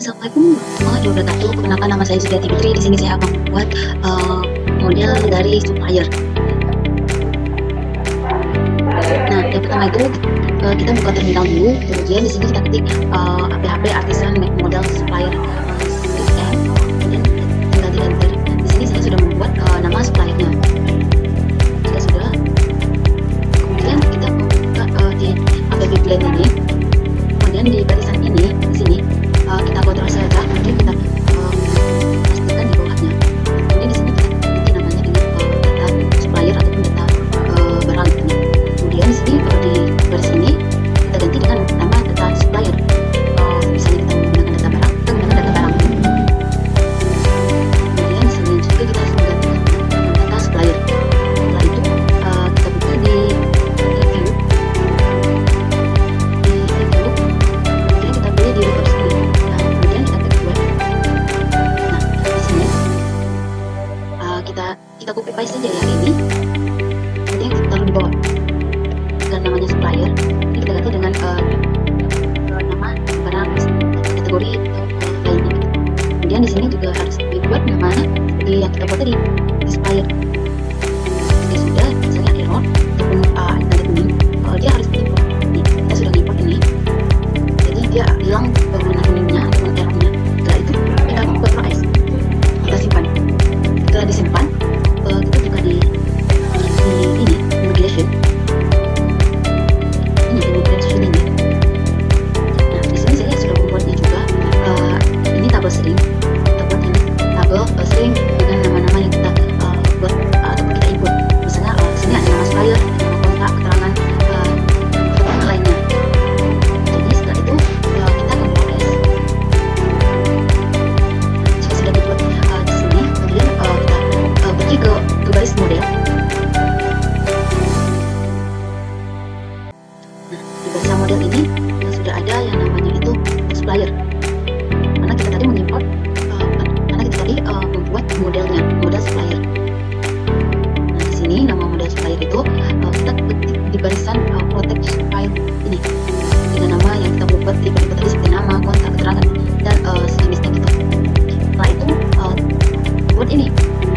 Assalamualaikum warahmatullahi wabarakatuh. Perkenalkan, nama saya Suryati Fitri. Di sini saya akan membuat model dari supplier. Nah, yang pertama itu kita buka terminal dulu. Kemudian di sini kita ketik APHP Artisan Make Model Supplier script M. Kemudian tinggal di enter. Di sini saya sudah membuat nama suppliernya. Jika sudah, kemudian kita membuka di APP Blend ini. Kemudian di barisan ini, di sini kita kontrol saja, kemudian kita pastikan di bawahnya. Kemudian di sini kita ganti namanya dengan data supplier ataupun data barang. Kemudian di sini di baris ini kita ganti dengan nama data supplier. Misalnya kita menggunakan data barang, kita menggunakan data barang. Kemudian di sini juga kita harus menggantikan dengan data supplier. Setelah itu kita buka di review. Kemudian kita pilih di reverse ini. Kemudian kita klik web. Nah, di sini kita copy paste saja ya ini. Kemudian kita taruh di bawah dan namanya supplier. Ini kita ganti dengan nama barang kategori lainnya. Kemudian di sini juga harus dibuat nama seperti yang kita buat tadi di supplier. Jika sudah, misalnya error ataupun tanda kuning, dia harus diimport. Ini kita sudah import ini. Jadi dia hilang warna kuningnya ataupun errornya. Setelah itu kita Ctrl S, kita simpan. Setelah disimpan, kita buka di ini navigation. Ini di navigation ini. Nah, di sini saya sudah membuatnya juga. Ini tabel string. Kita buat ini tabel string dengan nama-nama yang kita buat ataupun kita input. Misalnya di sini ada nama supplier, ada nama kontak, keterangan lainnya. Jadi setelah itu kita Ctrl S. Jika sudah dibuat di sini, kemudian kita pergi ke baris model. Nah, di baris model ini sudah ada yang namanya itu supplier. Karena kita tadi mengimport, membuat modelnya, model supplier. Nah, di sini nama model supplier itu kita ketik di barisan protect file ini dengan nama yang kita buat di tadi seperti nama, kontak, keterangan dan sejenisnya gitu. Setelah itu buat ini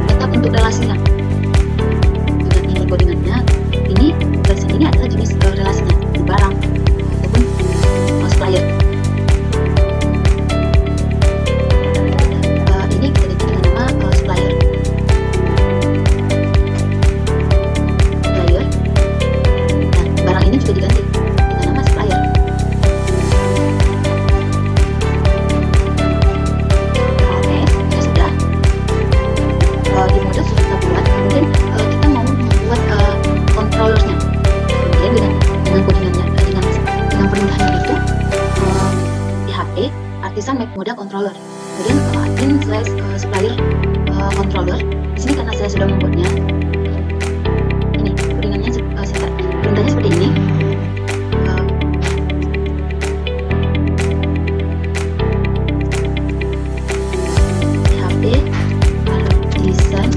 tetap untuk relasinya dengan ini codingannya. Ini barisan ini adalah jenis relasinya di barang ataupun supplier. Ini kita ganti dengan nama supplier. Nah, barang ini juga diganti dengan nama supplier. Oke, sudah. Di model sudah kita buat. Kemudian kita mau membuat controllernya. Kemudian dengan codingannya, dengan perintahnya itu PHP Artisan Make Model Controller. Kemudian admin / supplier controller. Di sini karena saya sudah membuatnya, ini codingannya perintahnya seperti ini. PHP Artisan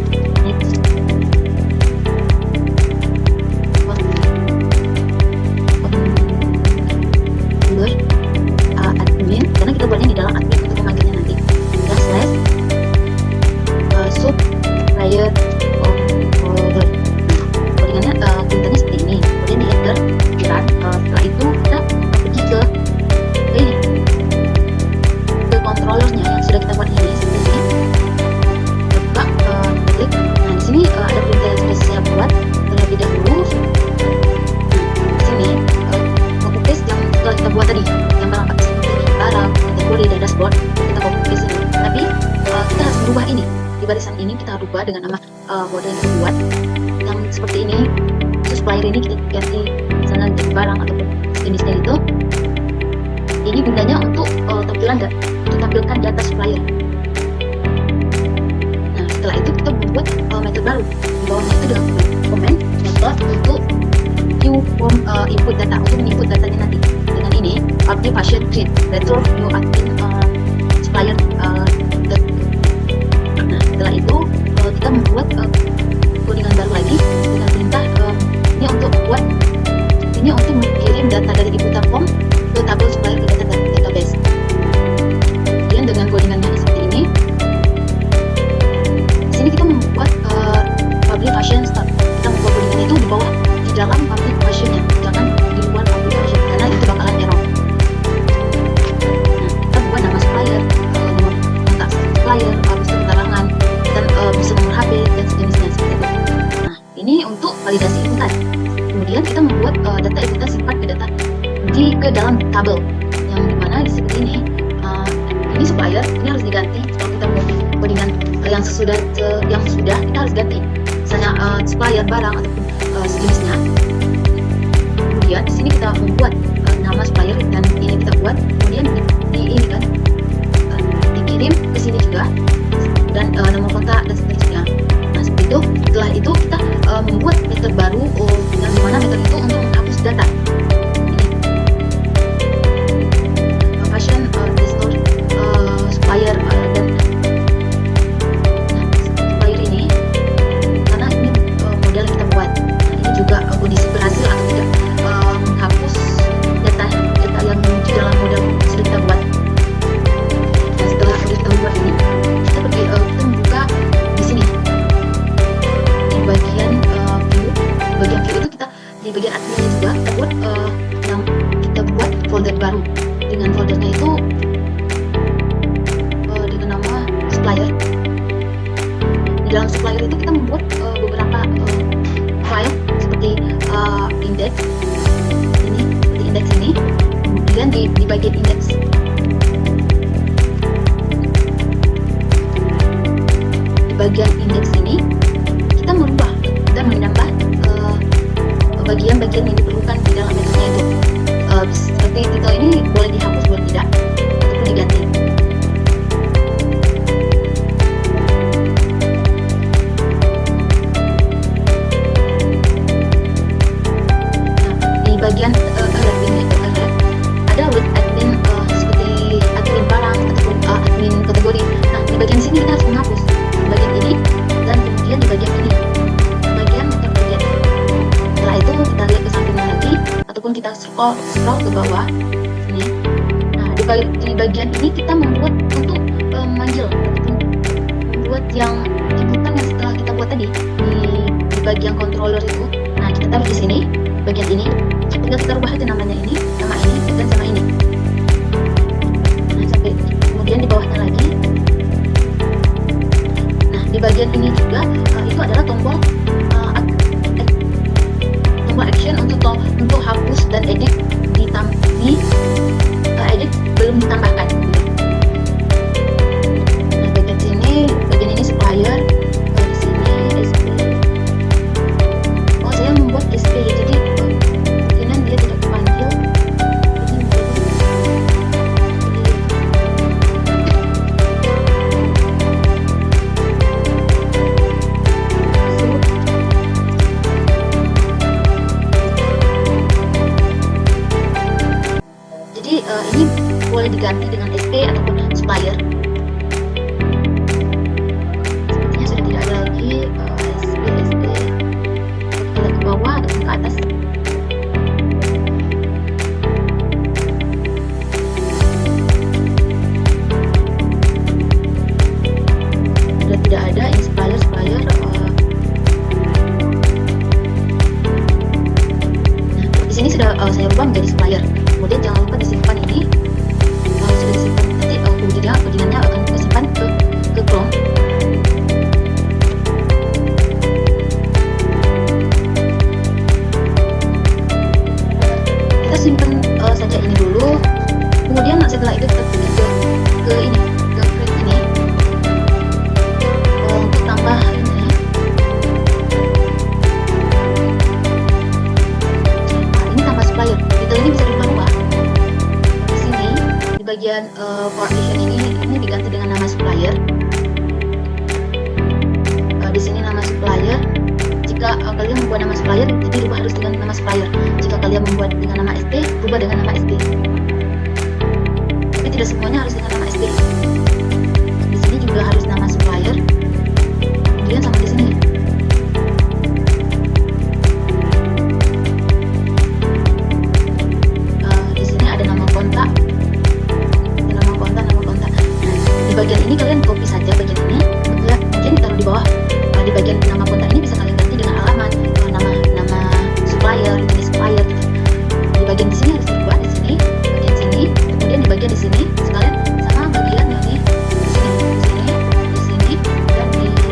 Make Controller admin, karena kita buatnya di dalam admin untuk memanggilnya nanti. Dan / supplier controller. Codingannya perintahnya seperti ini. Kemudian di enter, di run. Setelah itu kita pergi ke ini, ke controllernya yang sudah kita buat ini seperti ini. Kita buka, klik. Nah, di sini ada perintah yang sudah saya buat terlebih dahulu. Nah, di sini copy paste yang sudah kita buat tadi, yang barang barang, kategori dan dashboard, kita copy paste ini. Tapi kita harus merubah ini. Di barisan ini kita rubah dengan nama model yang kita buat. Yang seperti ini, supplier ini kita ganti misalnya jadi barang ataupun jenisnya itu. Ini gunanya untuk tampilkan data supplier. Nah, setelah itu kita membuat metode baru. Di bawahnya itu dengan comment method untuk view form input data, untuk input datanya nanti. Dengan ini update patient create retro view admin supplier. Nah, setelah itu kita membuat codingan baru lagi dengan perintah ini untuk mengirim data dari inputan form ke tabel supplier ke database. tabel, yang dimana di seperti ini supplier ini harus diganti. Kalau kita mau codingan yang sudah kita harus ganti, misalnya supplier barang ataupun sejenisnya. Kemudian di sini kita membuat nama supplier dan ini kita buat, kemudian ini kan dikirim ke sini juga, dan nomor kontak dan seterusnya. Nah seperti itu. Setelah itu kita membuat metode baru, yang dimana metode itu untuk menghapus data. Ini fashion restore supplier dan supplier ini, karena ini model kita buat. Nah, ini juga kondisi berhasil atau tidak menghapus data yang di dalam model sudah kita buat. Nah, setelah kita buat ini, kita membuka di sini di bagian view. Bagian view itu kita di bagian adminnya juga kita buat folder baru dengan foldernya itu dengan nama supplier. Di dalam supplier itu kita membuat beberapa file seperti index ini, seperti index ini. Kemudian di bagian index ini kita merubah dan menambah bagian-bagian yang diperlukan di dalam metodenya itu. Seperti titel ini boleh dihapus, boleh tidak, ataupun diganti. Nah, di bagian admin itu ada with admin seperti admin barang ataupun admin kategori. Nah di bagian sini kita harus menghapus bagian ini, dan kemudian di bagian ini bagian metode bagian. Setelah itu kita lihat ke sampingnya lagi ataupun kita scroll ke bawah ini. Nah di bagian ini kita membuat untuk memanggil ataupun membuat yang inputan yang setelah kita buat tadi di bagian controller itu. Nah kita taruh di sini bagian ini, tinggal kita rubah aja namanya ini, sama ini, dan sama ini. Nah sampai kemudian di bawahnya lagi. Nah di bagian ini juga itu adalah tombol action untuk hapus dan edit edit belum ditambahkan. Nah bagian ini supplier, di sini SP. Saya membuat SP, jadi kemungkinan dia tidak dipanggil. Ini boleh diganti dengan SP ataupun supplier. Sepertinya sudah tidak ada lagi SP. Kita ke bawah ataupun ke atas. Sudah tidak ada ini supplier. Nah, di sini sudah saya ubah menjadi supplier. Kemudian jangan lupa disimpan ini. Kalau sudah disimpan, nanti codingannya akan kita simpan ke Chrome. Kita simpan saja ini dulu. Kemudian setelah itu kita pergi ke ini, ke create ini untuk tambah ini. Nah ini tambah supplier. Titel ini bisa dirubah. Di sini di bagian partition ini diganti dengan nama supplier. Di sini nama supplier. Jika kalian membuat nama supplier, jadi rubah harus dengan nama supplier. Jika kalian membuat dengan nama SP, rubah dengan nama SP. Tapi tidak semuanya harus dengan nama SP. Di sini juga harus nama supplier. Kemudian sama di sini. Di sini ada nama kontak. Di bagian ini kalian copy saja bagian ini, mungkin ditaruh di bawah. Di bagian nama kontak ini bisa kalian ganti dengan alamat, nama supplier, jenis supplier gitu. Di bagian di sini harus dibuat di sini, bagian sini, kemudian di bagian di sini sekalian sama bagian yang di sini, dan di sini.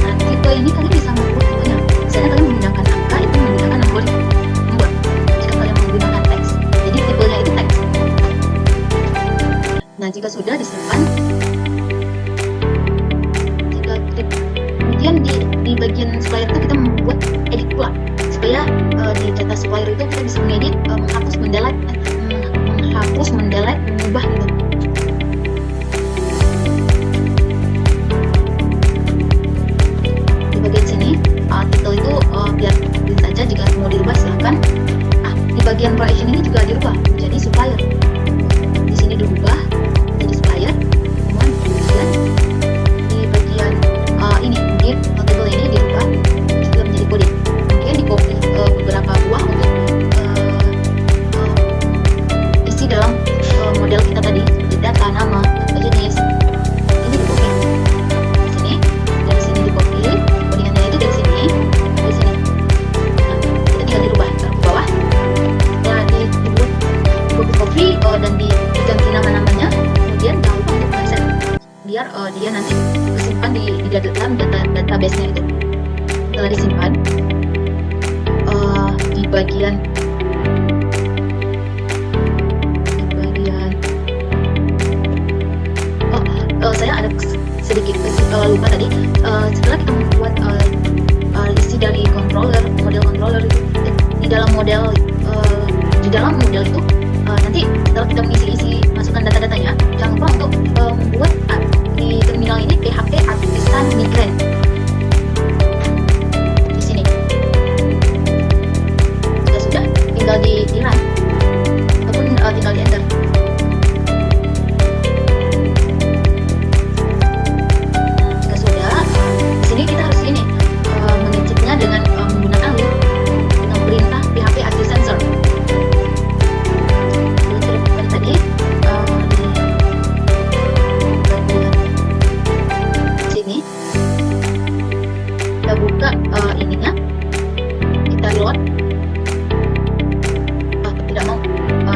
Nah tipe ini kalian bisa membuat tipenya. Misalnya kalian menggunakan angka, itu menggunakan algoritma membuat. Jika kalian menggunakan teks, Nah, jika sudah disimpan, jika klik, kemudian di bagian supplier itu kita membuat edit pula, supaya di data supplier itu kita bisa mengedit, menghapus, mendelete, mengubah gitu. Di bagian sini artikel itu biar saja, jika mau dirubah silahkan. Nah, di bagian collection ini juga dirubah menjadi supplier. Di sini dirubah menjadi supplier. Kemudian di bagian ini mungkin table ini dirubah juga menjadi kode. Kemudian di copy beberapa buah untuk isi dalam model kita tadi, seperti data, nama, jenis. Ini di copy. Sini, dari sini di copy, codingannya itu dari sini, dari sini. Nah, kita tinggal dirubah ke bawah. Setelah dibuat copy dan diganti nama-namanya, kemudian jangan lupa untuk men-save, biar dia nanti disimpan di dalam database-nya itu. Setelah disimpan, di bagian saya ada sedikit lupa tadi. Setelah kita membuat isi dari model controller itu, di dalam model itu, nanti setelah kita mengisi masukkan data-datanya, jangan lupa untuk membuat di terminal ini PHP Artisan Migrant. Di sini jika sudah, tinggal di run ataupun tinggal di enter. Kita harus mengeceknya dengan menggunakan link, dengan perintah PHP Artisan Serve. Tadi di bagian sini kita buka ininya, kita reload. Tidak mau,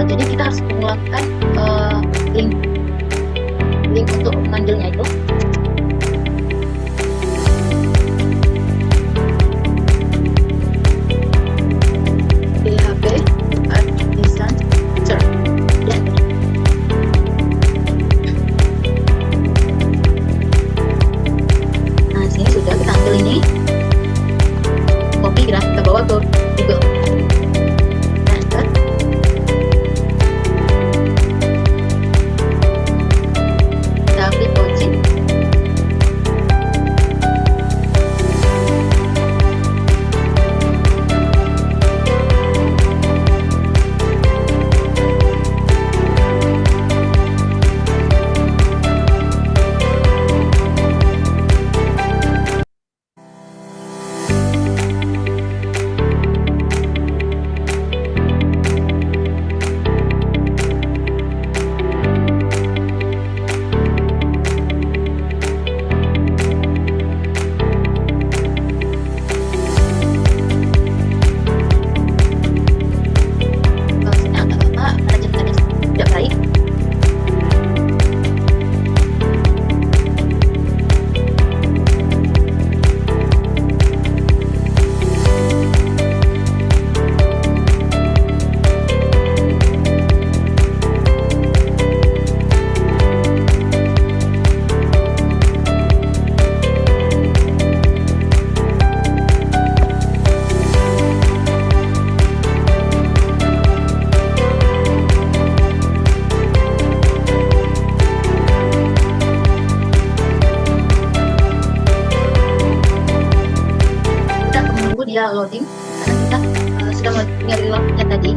jadi kita harus mengulangkan link untuk mengambilnya itu. Dia loading karena kita sudah nyari lognya tadi.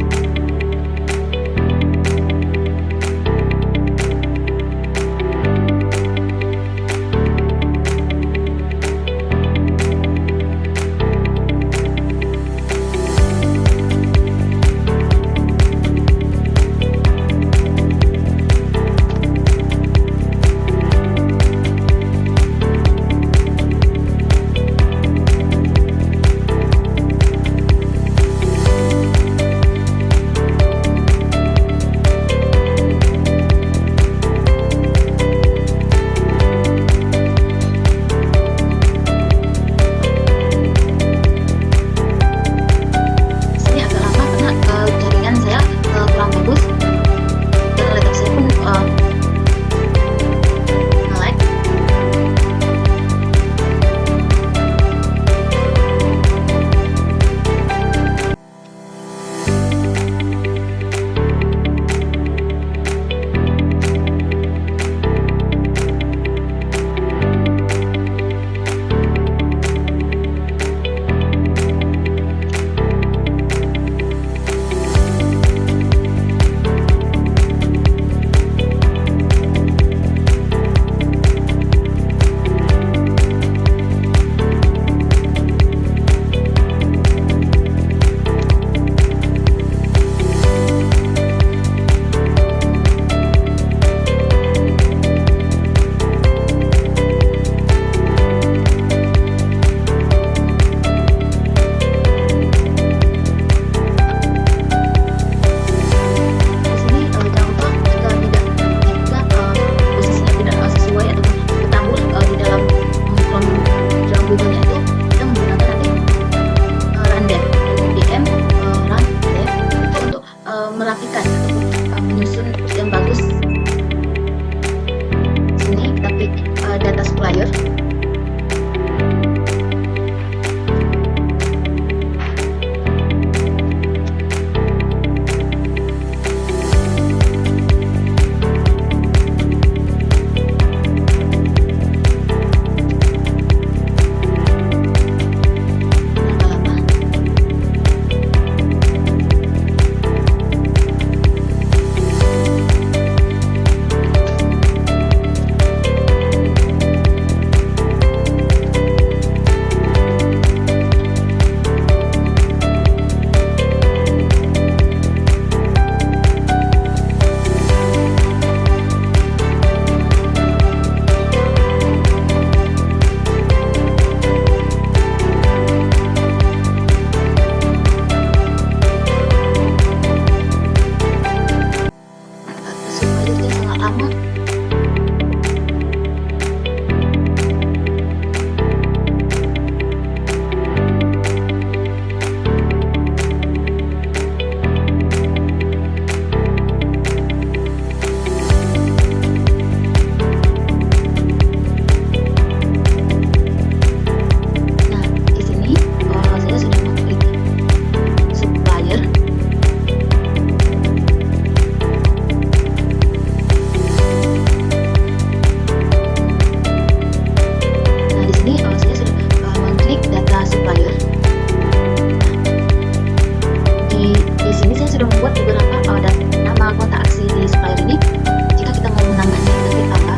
sangat lama. Nah, di sini saya sudah mengklik supplier. Nah, di sini saya sudah mengklik data supplier. Di sini saya sudah membuat beberapa nama kontak aksi di supplier ini. Jika kita mau menambahnya, ketik tambah.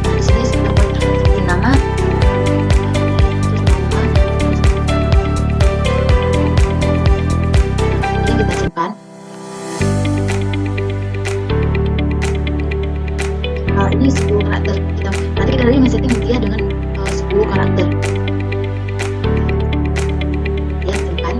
Nah, di sini sudah buat seperti nama, terus nama, ini kita simpan. Ini 10 karakter. Nanti kita lagi men-setting dia dengan 10 karakter. Ya, simpan.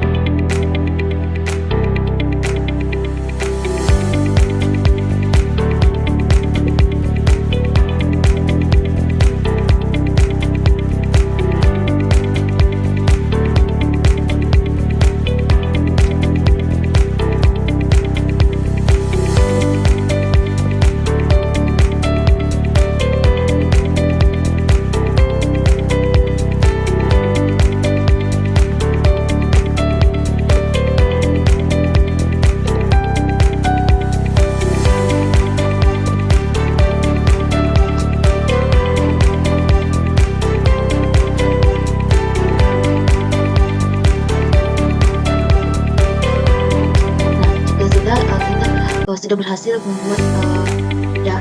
Sudah berhasil membuat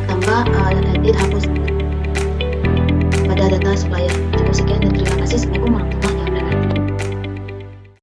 tambah dan edit hapus pada data supplier. Cukup sekian dan terima kasih. Assalamualaikum warahmatullahi wabarakatuh.